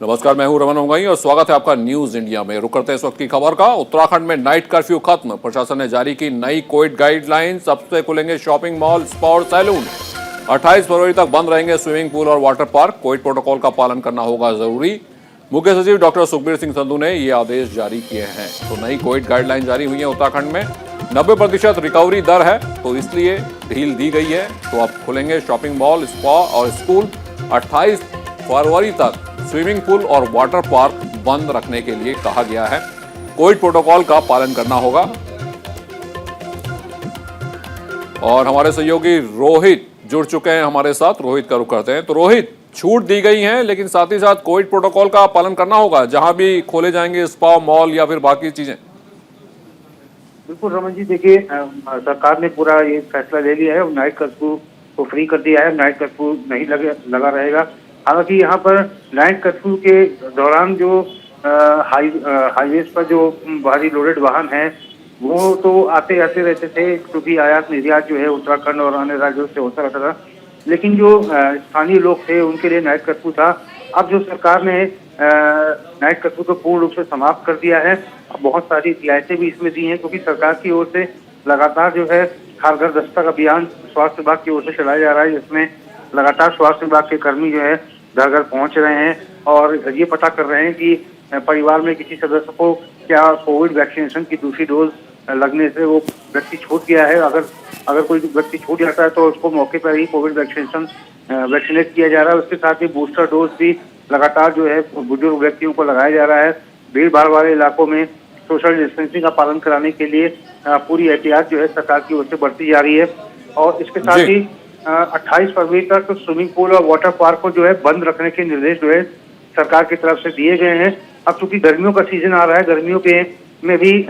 नमस्कार, मैं हूं रमन ओंगाई और स्वागत है आपका न्यूज इंडिया में। रुक करते हैं इस वक्त की खबर का। उत्तराखंड में नाइट कर्फ्यू खत्म, प्रशासन ने जारी की नई कोविड गाइडलाइंस। अब से खुलेंगे शॉपिंग मॉल, स्पा और सैलून। 28 फरवरी तक बंद रहेंगे स्विमिंग पूल और वाटर पार्क। कोविड प्रोटोकॉल का पालन करना होगा जरूरी। मुख्य सचिव डॉक्टर सुखबीर सिंह संधू ने ये आदेश जारी किए हैं। तो नई कोविड गाइडलाइन जारी हुई है उत्तराखंड में। 90% रिकवरी दर है, तो इसलिए ढील दी गई है। तो अब खुलेंगे शॉपिंग मॉल, स्पा और स्कूल। 28 फरवरी तक स्विमिंग पूल और वाटर पार्क बंद रखने के लिए कहा गया है। कोविड प्रोटोकॉल का पालन करना होगा। और हमारे सहयोगी रोहित जुड़ चुके हैं हमारे साथ। रोहित का रुख करते हैं। तो रोहित, छूट दी गई है लेकिन साथ ही साथ कोविड प्रोटोकॉल का पालन करना होगा जहां भी खोले जाएंगे स्पा, मॉल या फिर बाकी चीजें। बिल्कुल रमन जी, देखिए सरकार ने पूरा ये फैसला ले लिया है। नाइट कर्फ्यू को फ्री कर दिया है। नाइट कर्फ्यू नहीं लगा रहेगा। हालांकि यहाँ पर नाइट कर्फ्यू के दौरान जो हाईवेज पर जो भारी लोडेड वाहन हैं वो तो आते आते रहते थे, क्योंकि आयात निर्यात जो है उत्तराखंड और अन्य राज्यों से होता रहता था। लेकिन जो स्थानीय लोग थे उनके लिए नाइट कर्फ्यू था। अब जो सरकार ने नाइट कर्फ्यू को पूर्ण रूप से समाप्त कर दिया है। अब बहुत सारी रियायतें भी इसमें दी हैं, क्योंकि सरकार की ओर से लगातार जो है हर घर दस्तक अभियान स्वास्थ्य विभाग की ओर से चलाया जा रहा है, जिसमें लगातार स्वास्थ्य विभाग के कर्मी जो है घर घर पहुंच रहे हैं और ये पता कर रहे हैं कि परिवार में किसी सदस्य को क्या कोविड वैक्सीनेशन की दूसरी डोज लगने से वो व्यक्ति छूट गया है। अगर कोई व्यक्ति छूट जाता है तो उसको मौके पर ही कोविड वैक्सीनेट किया जा रहा है। उसके साथ ही बूस्टर डोज भी लगातार जो है बुजुर्ग व्यक्तियों को लगाया जा रहा है। भीड़ भाड़ वाले इलाकों में सोशल डिस्टेंसिंग का पालन कराने के लिए पूरी एहतियात जो है सरकार की ओर से बढ़ती जा रही है। और इसके साथ ही 28 फरवरी तक स्विमिंग पूल और वाटर पार्क को जो है बंद रखने के निर्देश जो है सरकार की तरफ से दिए गए हैं। अब चूंकि गर्मियों का सीजन आ रहा है, गर्मियों के में भी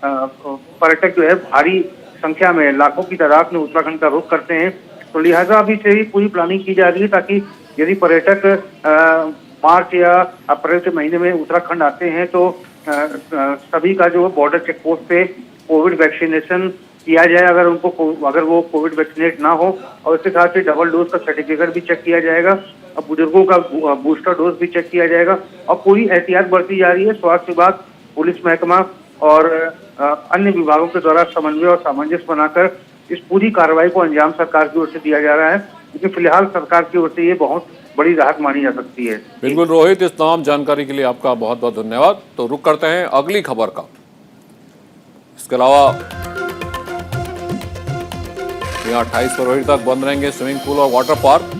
पर्यटक जो है भारी संख्या में लाखों की तादाद में उत्तराखंड का रुख करते हैं। तो लिहाजा अभी से ही पूरी प्लानिंग की जा रही है, ताकि यदि पर्यटक मार्च या अप्रैल के महीने में उत्तराखंड आते हैं तो सभी का जो बॉर्डर चेक पोस्ट पे कोविड वैक्सीनेशन किया जाए, अगर वो कोविड वैक्सीनेट ना हो। और इसके साथ ही डबल डोज का सर्टिफिकेट भी चेक किया जाएगा। अब बुजुर्गों का बूस्टर डोज भी चेक किया जाएगा और पूरी एहतियात बढ़ती जा रही है। स्वास्थ्य विभाग, पुलिस महकमा और अन्य विभागों के द्वारा समन्वय और सामंजस्य बनाकर इस पूरी कार्रवाई को अंजाम सरकार की ओर से दिया जा रहा है, क्योंकि फिलहाल सरकार की ओर से ये बहुत बड़ी राहत मानी जा सकती है। बिल्कुल रोहित, इस तमाम जानकारी के लिए आपका बहुत बहुत धन्यवाद। तो रुक करते हैं अगली खबर का। इसके अलावा 28 फरवरी तक बंद रहेंगे स्विमिंग पूल और वाटर पार्क।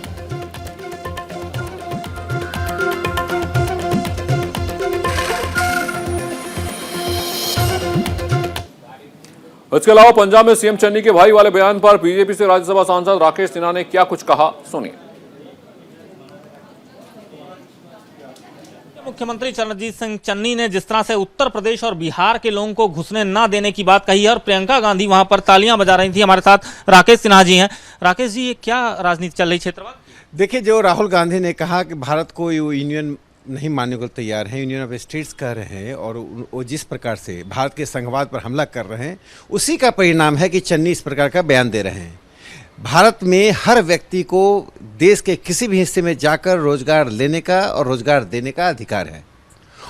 इसके अलावा पंजाब में सीएम चन्नी के भाई वाले बयान पर बीजेपी से राज्यसभा सांसद राकेश सिन्हा ने क्या कुछ कहा, सुनिए। मुख्यमंत्री चरणजीत सिंह चन्नी ने जिस तरह से उत्तर प्रदेश और बिहार के लोगों को घुसने ना देने की बात कही है और प्रियंका गांधी वहां पर तालियां बजा रही थी। हमारे साथ राकेश सिन्हा जी हैं। राकेश जी, ये क्या राजनीति चल रही क्षेत्रवाद? देखिए, जो राहुल गांधी ने कहा कि भारत को यूनियन नहीं मानने को तैयार है, यूनियन ऑफ स्टेट्स कह रहे हैं, और वो जिस प्रकार से भारत के संघवाद पर हमला कर रहे हैं, उसी का परिणाम है कि चन्नी इस प्रकार का बयान दे रहे हैं। भारत में हर व्यक्ति को देश के किसी भी हिस्से में जाकर रोजगार लेने का और रोजगार देने का अधिकार है।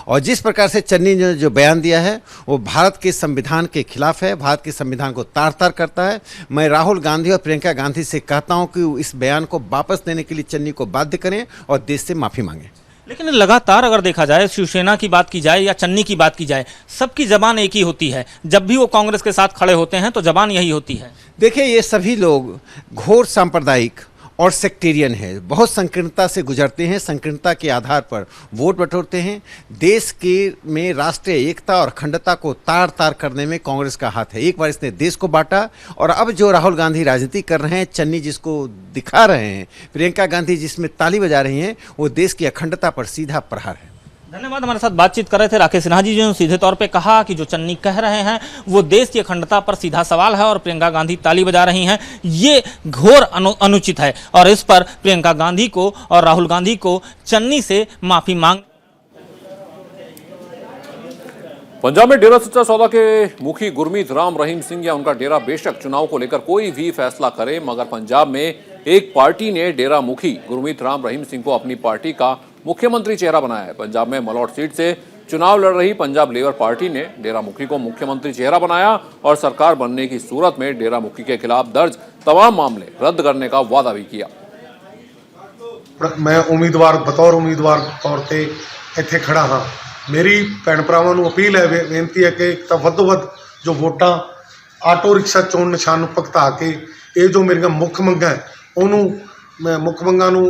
और जिस प्रकार से चन्नी ने जो बयान दिया है वो भारत के संविधान के खिलाफ है, भारत के संविधान को तार तार करता है। मैं राहुल गांधी और प्रियंका गांधी से कहता हूं कि इस बयान को वापस लेने के लिए चन्नी को बाध्य करें और देश से माफ़ी मांगें। लेकिन लगातार अगर देखा जाए, शिवसेना की बात की जाए या चन्नी की बात की जाए, सबकी जबान एक ही होती है। जब भी वो कांग्रेस के साथ खड़े होते हैं तो जबान यही होती है। देखिए, ये सभी लोग घोर सांप्रदायिक और सेक्टेरियन है, बहुत संकीर्णता से गुजरते हैं, संकीर्णता के आधार पर वोट बटोरते हैं। देश के में राष्ट्रीय एकता और अखंडता को तार तार करने में कांग्रेस का हाथ है। एक बार इसने देश को बांटा, और अब जो राहुल गांधी राजनीति कर रहे हैं, चन्नी जिसको दिखा रहे हैं, प्रियंका गांधी जिसमें ताली बजा रही हैं, वो देश की अखंडता पर सीधा प्रहार है। धन्यवाद। हमारे साथ बातचीत कर रहे थे राकेश सिन्हा जी, जो सीधे तौर पे कहा कि जो चन्नी कह रहे हैं वो देश की अखंडता पर सीधा सवाल है और प्रियंका गांधी ताली बजा रही हैं, ये घोर अनुचित है। और इस पर प्रियंका गांधी को और राहुल गांधी को चन्नी से माफी मांग। पंजाब में डेरा सच्चा सौदा के मुखी गुरमीत राम रहीम सिंह या उनका डेरा बेशक चुनाव को लेकर कोई भी फैसला करे, मगर पंजाब में एक पार्टी ने डेरा मुखी गुरमीत राम रहीम सिंह को अपनी पार्टी का मुख्यमंत्री चेहरा बनाया है। पंजाब में मलौट सीट से चुनाव लड़ रही पंजाब लेबर पार्टी ने डेरा मुखी को मुख्यमंत्री चेहरा बनाया और सरकार बनने की सूरत में डेरा मुखी के खिलाफ दर्ज तमाम मामले रद्द करने का वादा भी किया। मैं उम्मीदवार बतौर उम्मीदवार तौर पे ਇੱਥੇ ਖੜਾ ਹਾਂ। ਮੇਰੀ ਭੈਣ ਭਰਾਵਾਂ ਨੂੰ ਅਪੀਲ ਹੈ, ਬੇਨਤੀ ਹੈ ਕਿ ਇੱਕ ਤਾਂ ਵੱਧ ਤੋਂ ਵੱਧ ਜੋ ਵੋਟਾਂ ਆਟੋ ਰਿਕਸ਼ਾ ਚੋਣ ਨਿਸ਼ਾਨ ਨੂੰ ਭੁਗਤਾ ਕੇ ਇਹ ਜੋ ਮੇਰੀਆਂ ਮੁੱਖ ਮੰਗਾਂ ਹੈ ਉਹਨੂੰ ਮੈਂ ਮੁੱਖ ਮੰਗਾਂ ਨੂੰ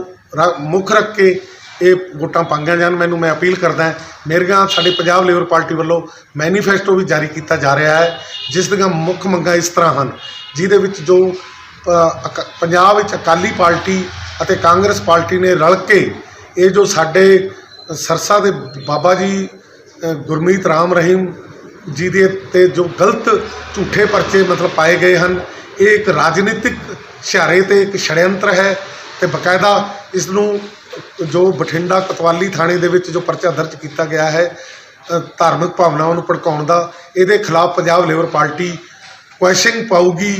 ਮੁੱਖ ਰੱਖ ਕੇ ਇਹ ਵੋਟਾਂ ਪਾਈਆਂ ਜਾਣ। ਮੈਂ ਅਪੀਲ ਕਰਦਾ ਮੇਰੀਆਂ ਸਾਡੇ ਪੰਜਾਬ ਲੇਬਰ ਪਾਰਟੀ ਵੱਲੋਂ ਮੈਨੀਫੈਸਟੋ ਵੀ ਜਾਰੀ ਕੀਤਾ ਜਾ ਰਿਹਾ ਹੈ ਜਿਸ ਦੀਆਂ ਮੁੱਖ ਮੰਗਾਂ ਇਸ ਤਰ੍ਹਾਂ ਹਨ, ਜਿਹਦੇ ਵਿੱਚ ਜੋ ਪੰਜਾਬ ਵਿੱਚ ਅਕਾਲੀ ਪਾਰਟੀ ਅਤੇ ਕਾਂਗਰਸ ਪਾਰਟੀ ਨੇ ਰਲ ਕੇ ਇਹ ਜੋ ਸਾਡੇ सरसा ਦੇ ਬਾਬਾ ਜੀ ਗੁਰਮੀਤ ਰਾਮ ਰਹੀਮ ਜੀ ਦੇ ਤੇ ਜੋ ਗਲਤ ਝੂਠੇ ਪਰਚੇ ਮਤਲਬ ਪਾਏ ਗਏ ਹਨ, ਇਹ ਇੱਕ ਰਾਜਨੀਤਿਕ ਇਸ਼ਾਰੇ ਤੇ ਇੱਕ ਛੜਯੰਤਰ ਹੈ ਤੇ ਬਕਾਇਦਾ ਇਸ ਨੂੰ ਜੋ ਬਠਿੰਡਾ ਕੋਤਵਾਲੀ ਥਾਣੇ ਦੇ ਵਿੱਚ ਜੋ ਪਰਚਾ ਦਰਜ ਕੀਤਾ ਗਿਆ ਹੈ ਧਾਰਮਿਕ ਭਾਵਨਾਵਾਂ ਨੂੰ ਭੜਕਾਉਣ ਦਾ, ਇਹਦੇ ਖਿਲਾਫ ਪੰਜਾਬ ਲੇਬਰ ਪਾਰਟੀ ਕੁਐਸ਼ਿੰਗ ਪਾਊਗੀ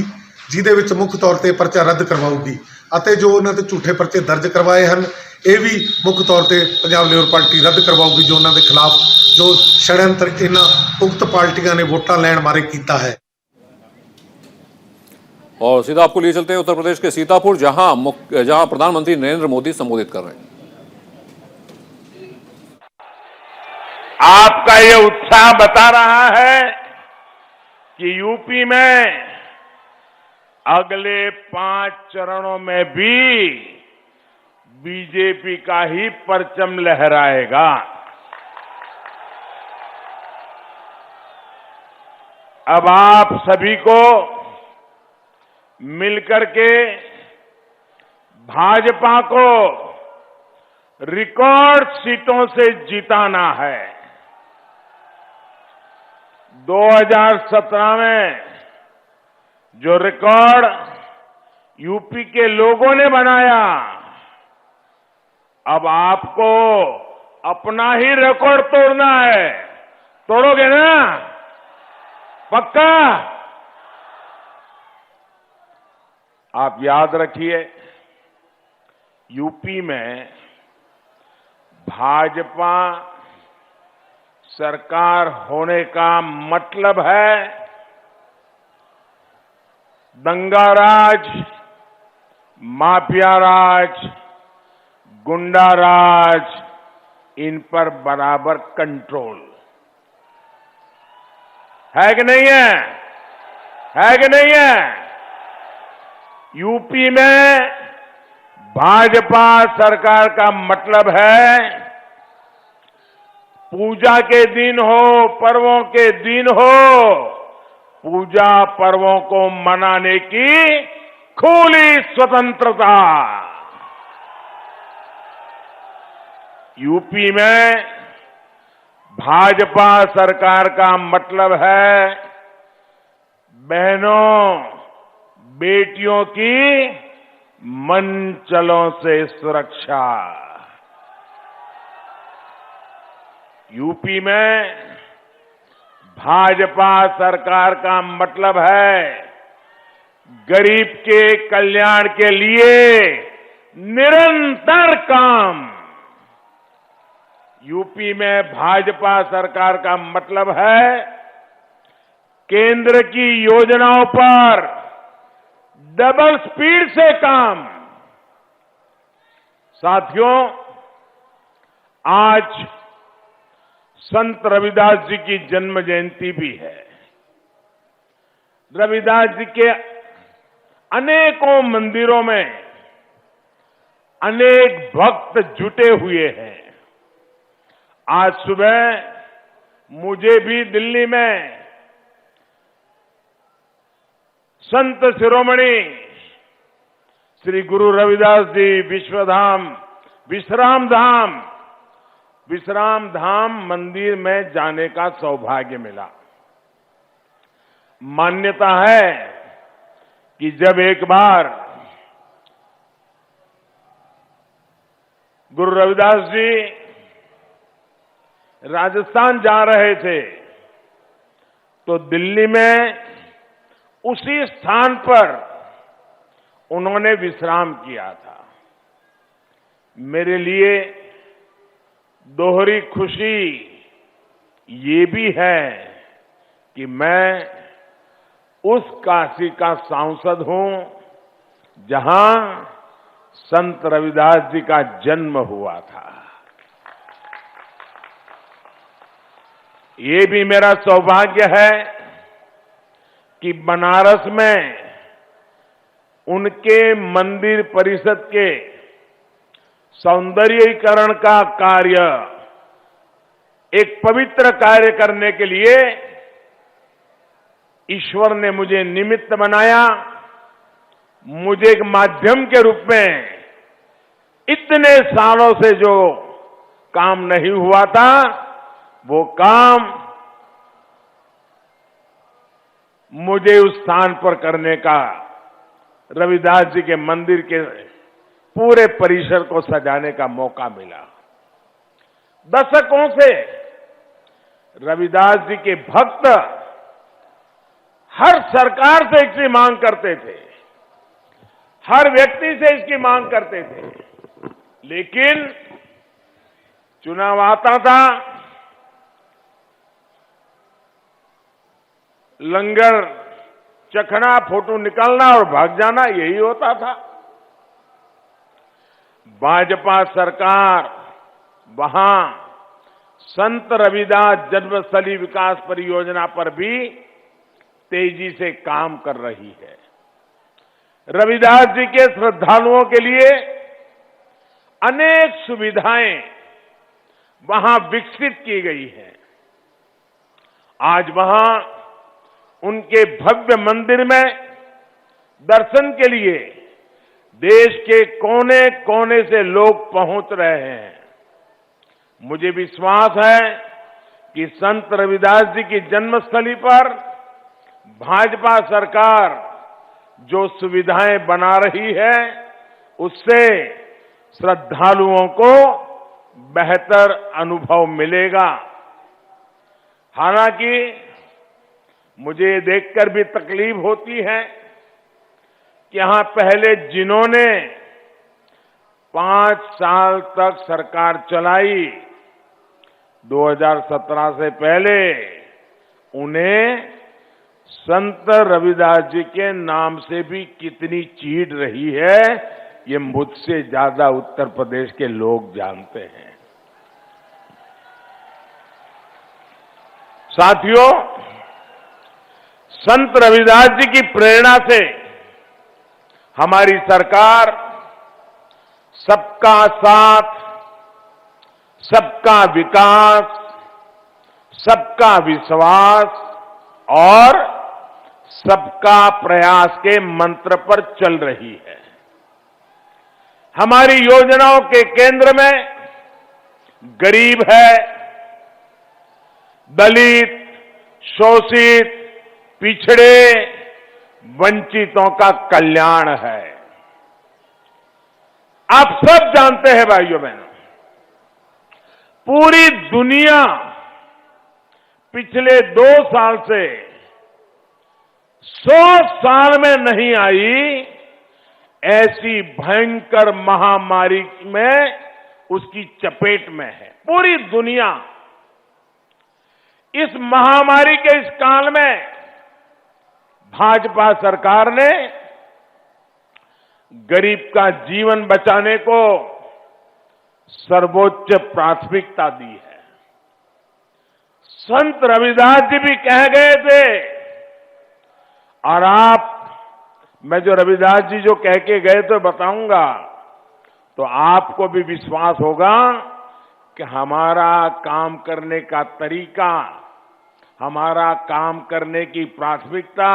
ਜਿਹਦੇ ਵਿੱਚ ਮੁੱਖ ਤੌਰ ਤੇ ਪਰਚਾ ਰੱਦ ਕਰਵਾਊਗੀ ਅਤੇ ਜੋ ਉਹਨਾਂ ਤੇ ਝੂਠੇ ਪਰਚੇ ਦਰਜ ਕਰਵਾਏ ਹਨ ਇਹ ਵੀ ਮੁੱਖ ਤੌਰ ਤੇ ਪੰਜਾਬ ਲੇਬਰ ਪਾਰਟੀ ਰੱਦ ਕਰਵਾਊਗੀ ਜੋ ਉਹਨਾਂ ਦੇ ਖਿਲਾਫ ਜੋ षड्यंत्र ਇਹਨਾਂ ਉਕਤ ਪਾਰਟੀਆਂ ਨੇ ਵੋਟਾਂ ਲੈਣ ਮਾਰੇ ਕੀਤਾ है। और सीधा आपको लिए चलते हैं उत्तर प्रदेश के सीतापुर, जहां प्रधानमंत्री नरेंद्र मोदी संबोधित कर रहे हैं। आपका ये उत्साह बता रहा है कि यूपी में अगले 5 चरणों में भी बीजेपी का ही परचम लहराएगा। अब आप सभी को मिलकर के भाजपा को रिकॉर्ड सीटों से जिताना है। 2017 में जो रिकॉर्ड यूपी के लोगों ने बनाया, अब आपको अपना ही रिकॉर्ड तोड़ना है। तोड़ोगे ना? पक्का? आप याद रखिए, यूपी में भाजपा सरकार होने का मतलब है दंगा राज, माफिया राज, गुंडा राज, इन पर बराबर कंट्रोल है कि नहीं है? है कि नहीं है? यूपी में भाजपा सरकार का मतलब है पूजा के दिन हो, पर्वों के दिन हो, पूजा पर्वों को मनाने की खुली स्वतंत्रता। यूपी में भाजपा सरकार का मतलब है बहनों बेटियों की मनचलों से सुरक्षा। यूपी में भाजपा सरकार का मतलब है गरीब के कल्याण के लिए निरंतर काम। यूपी में भाजपा सरकार का मतलब है केंद्र की योजनाओं पर डबल स्पीड से काम। साथियों, आज संत रविदास जी की जन्म जयंती भी है। रविदास जी के अनेकों मंदिरों में अनेक भक्त जुटे हुए हैं। आज सुबह मुझे भी दिल्ली में संत शिरोमणि श्री गुरु रविदास जी विश्राम धाम मंदिर में जाने का सौभाग्य मिला। मान्यता है कि जब एक बार गुरु रविदास जी राजस्थान जा रहे थे तो दिल्ली में उसी स्थान पर उन्होंने विश्राम किया था। मेरे लिए दोहरी खुशी ये भी है कि मैं उस काशी का सांसद हूं जहां संत रविदास जी का जन्म हुआ था। ये भी मेरा सौभाग्य है कि बनारस में उनके मंदिर परिषद के सौंदर्यीकरण का कार्य, एक पवित्र कार्य करने के लिए ईश्वर ने मुझे निमित्त बनाया। मुझे एक माध्यम के रूप में इतने सालों से जो काम नहीं हुआ था, वो काम मुझे उस स्थान पर करने का, रविदास जी के मंदिर के पूरे परिसर को सजाने का मौका मिला। दशकों से रविदास जी के भक्त हर सरकार से इसकी मांग करते थे, हर व्यक्ति से इसकी मांग करते थे, लेकिन चुनाव आता था, लंगर चखना, फोटो निकालना और भाग जाना, यही होता था। भाजपा सरकार वहां संत रविदास जन्मस्थली विकास परियोजना पर भी तेजी से काम कर रही है। रविदास जी के श्रद्धालुओं के लिए अनेक सुविधाएं वहां विकसित की गई हैं। आज वहां उनके भव्य मंदिर में दर्शन के लिए देश के कोने कोने से लोग पहुंच रहे हैं। मुझे विश्वास है कि संत रविदास जी की जन्मस्थली पर भाजपा सरकार जो सुविधाएं बना रही है, उससे श्रद्धालुओं को बेहतर अनुभव मिलेगा। हालांकि मुझे देखकर भी तकलीफ होती है कि यहां पहले जिन्होंने 5 साल तक सरकार चलाई, 2017 से पहले, उन्हें संत रविदास जी के नाम से भी कितनी चीड़ रही है, ये मुझसे ज्यादा उत्तर प्रदेश के लोग जानते हैं। साथियों, संत रविदास जी की प्रेरणा से हमारी सरकार सबका साथ, सबका विकास, सबका विश्वास और सबका प्रयास के मंत्र पर चल रही है। हमारी योजनाओं के केंद्र में गरीब है, दलित, शोषित, पिछड़े, वंचितों का कल्याण है। आप सब जानते हैं भाइयों बहनों, पूरी दुनिया पिछले 2 साल से 100 साल में नहीं आई ऐसी भयंकर महामारी में उसकी चपेट में है। पूरी दुनिया इस महामारी के इस काल में भाजपा सरकार ने गरीब का जीवन बचाने को सर्वोच्च प्राथमिकता दी है। संत रविदास जी भी कह गए थे, और मैं जो रविदास जी जो कह के गए तो बताऊंगा, तो आपको भी विश्वास होगा कि हमारा काम करने का तरीका, हमारा काम करने की प्राथमिकता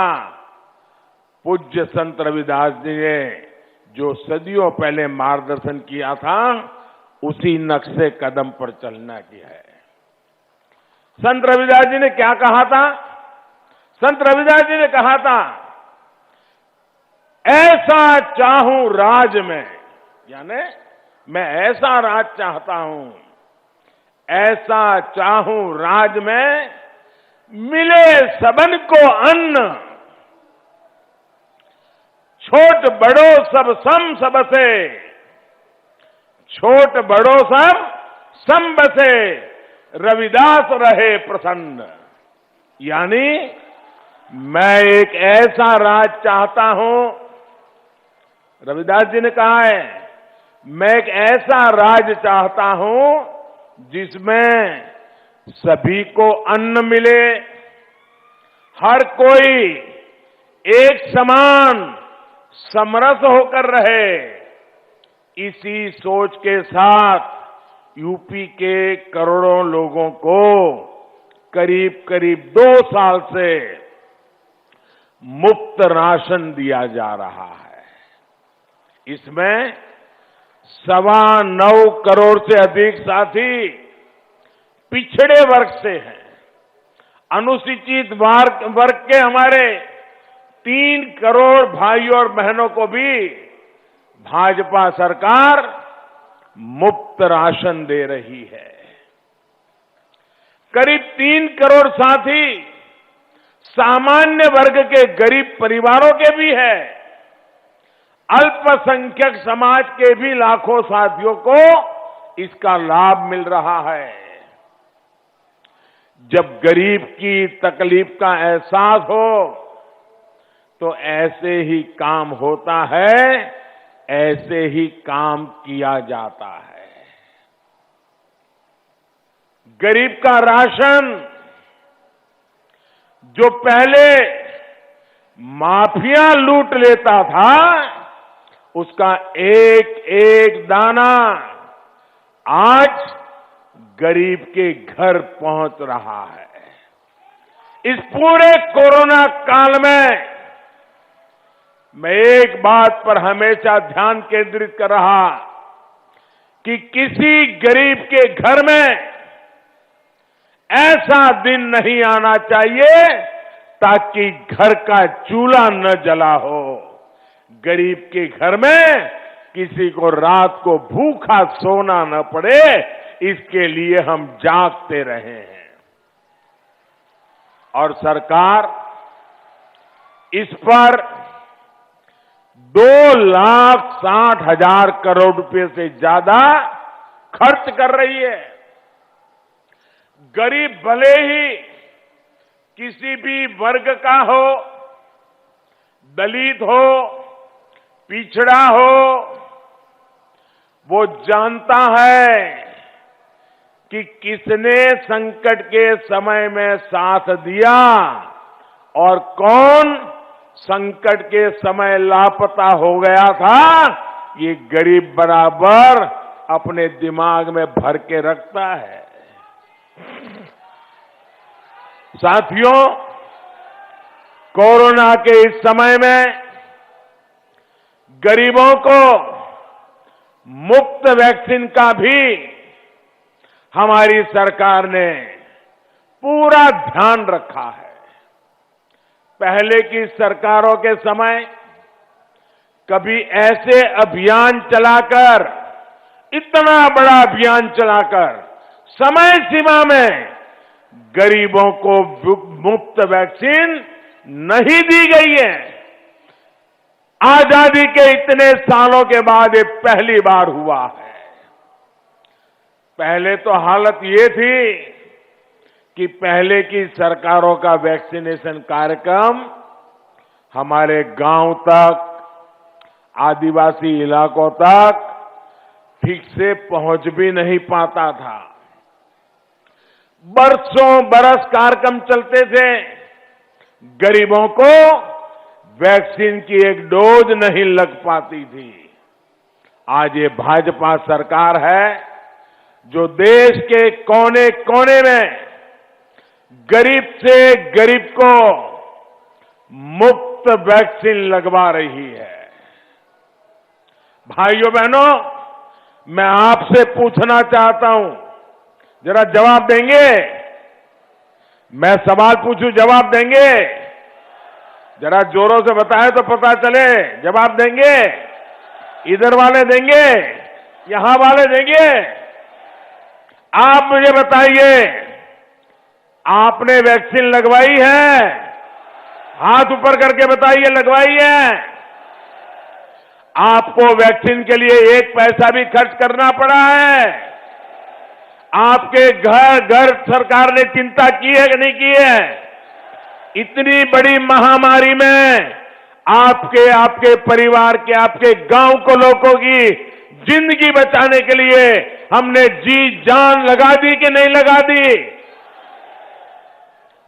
पूज्य संत रविदास जी ने जो सदियों पहले मार्गदर्शन किया था, उसी नक्शे कदम पर चलना की है। संत रविदास जी ने क्या कहा था? संत रविदास जी ने कहा था, ऐसा चाहूं राज में, यानी मैं ऐसा राज चाहता हूं, ऐसा चाहूं राज में मिले सबन को अन्न, छोट बड़ो सब सम सबसे, छोट बड़ो सब संबसे रविदास रहे प्रसन्न। यानी मैं एक ऐसा राज चाहता हूं, रविदास जी ने कहा है, मैं एक ऐसा राज चाहता हूं जिसमें सभी को अन्न मिले, हर कोई एक समान समरस होकर रहे। इसी सोच के साथ यूपी के करोड़ों लोगों को करीब करीब 2 साल से मुफ्त राशन दिया जा रहा है। इसमें 9.25 करोड़ से अधिक साथी पिछड़े वर्ग से हैं। अनुसूचित वर्ग के हमारे 3 करोड़ भाइयों और बहनों को भी भाजपा सरकार मुफ्त राशन दे रही है। करीब 3 करोड़ साथी सामान्य वर्ग के गरीब परिवारों के भी है। अल्पसंख्यक समाज के भी लाखों साथियों को इसका लाभ मिल रहा है। जब गरीब की तकलीफ का एहसास हो तो ऐसे ही काम होता है, ऐसे ही काम किया जाता है। गरीब का राशन जो पहले माफिया लूट लेता था, उसका एक एक दाना आज गरीब के घर पहुंच रहा है। इस पूरे कोरोना काल में मैं एक बात पर हमेशा ध्यान केंद्रित कर रहा कि किसी गरीब के घर में ऐसा दिन नहीं आना चाहिए ताकि घर का चूल्हा न जला हो। गरीब के घर में किसी को रात को भूखा सोना न पड़े, इसके लिए हम जागते रहे हैं। और सरकार इस पर 2,60,000 करोड़ रुपए से ज्यादा खर्च कर रही है। गरीब भले ही किसी भी वर्ग का हो, दलित हो, पिछड़ा हो, वो जानता है कि किसने संकट के समय में साथ दिया और कौन संकट के समय लापता हो गया था। ये गरीब बराबर अपने दिमाग में भर के रखता है। साथियों, कोरोना के इस समय में गरीबों को मुफ्त वैक्सीन का भी हमारी सरकार ने पूरा ध्यान रखा है। पहले की सरकारों के समय कभी ऐसे अभियान चलाकर, इतना बड़ा अभियान चलाकर समय सीमा में गरीबों को मुफ्त वैक्सीन नहीं दी गई है। आजादी के इतने सालों के बाद ये पहली बार हुआ है। पहले तो हालत ये थी कि पहले की सरकारों का वैक्सीनेशन कार्यक्रम हमारे गांव तक, आदिवासी इलाकों तक ठीक से पहुंच भी नहीं पाता था। बरसों बरस कार्यक्रम चलते थे, गरीबों को वैक्सीन की एक डोज नहीं लग पाती थी। आज ये भाजपा सरकार है जो देश के कोने कोने में गरीब से गरीब को मुफ्त वैक्सीन लगवा रही है। भाइयों बहनों, मैं आपसे पूछना चाहता हूं, जरा जवाब देंगे? मैं सवाल पूछूं, जवाब देंगे? जरा जोरों से बताएं तो पता चले। जवाब देंगे? इधर वाले देंगे, यहां वाले देंगे? आप मुझे बताइए, आपने वैक्सीन लगवाई है? हाथ ऊपर करके बताइए, लगवाई है? आपको वैक्सीन के लिए एक पैसा भी खर्च करना पड़ा है? आपके घर घर सरकार ने चिंता की है कि नहीं की है? इतनी बड़ी महामारी में आपके परिवार के, आपके गांव को, लोगों की जिंदगी बचाने के लिए हमने जी जान लगा दी कि नहीं लगा दी?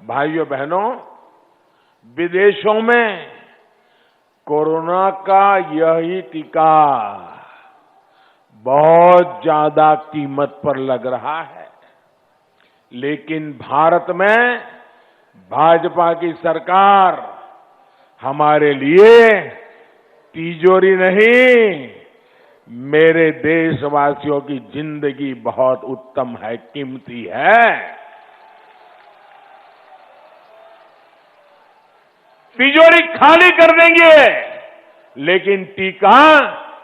भाइयों बहनों, विदेशों में कोरोना का यही टीका बहुत ज्यादा कीमत पर लग रहा है, लेकिन भारत में भाजपा की सरकार हमारे लिए तिजोरी नहीं, मेरे देशवासियों की जिंदगी बहुत उत्तम है, कीमती है। तिजोरी खाली कर देंगे, लेकिन टीका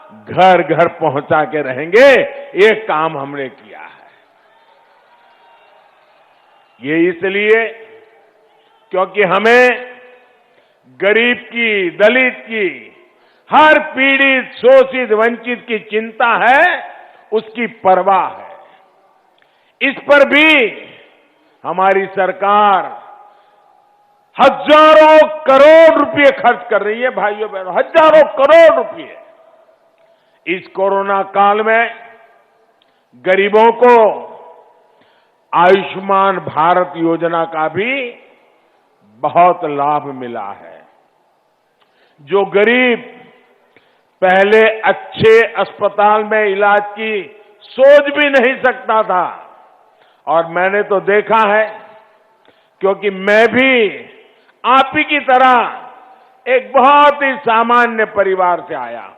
घर घर पहुंचा के रहेंगे। ये काम हमने किया है। ये इसलिए क्योंकि हमें गरीब की, दलित की, हर पीड़ित, शोषित, वंचित की चिंता है, उसकी परवाह है। इस पर भी हमारी सरकार हजारों करोड़ रुपए खर्च कर रही है। भाइयों बहनों, हजारों करोड़ रुपए इस कोरोना काल में गरीबों को आयुष्मान भारत योजना का भी बहुत लाभ मिला है। जो गरीब पहले अच्छे अस्पताल में इलाज की सोच भी नहीं सकता था, और मैंने तो देखा है, क्योंकि मैं भी आप ही की तरह एक बहुत ही सामान्य परिवार से आया हूं।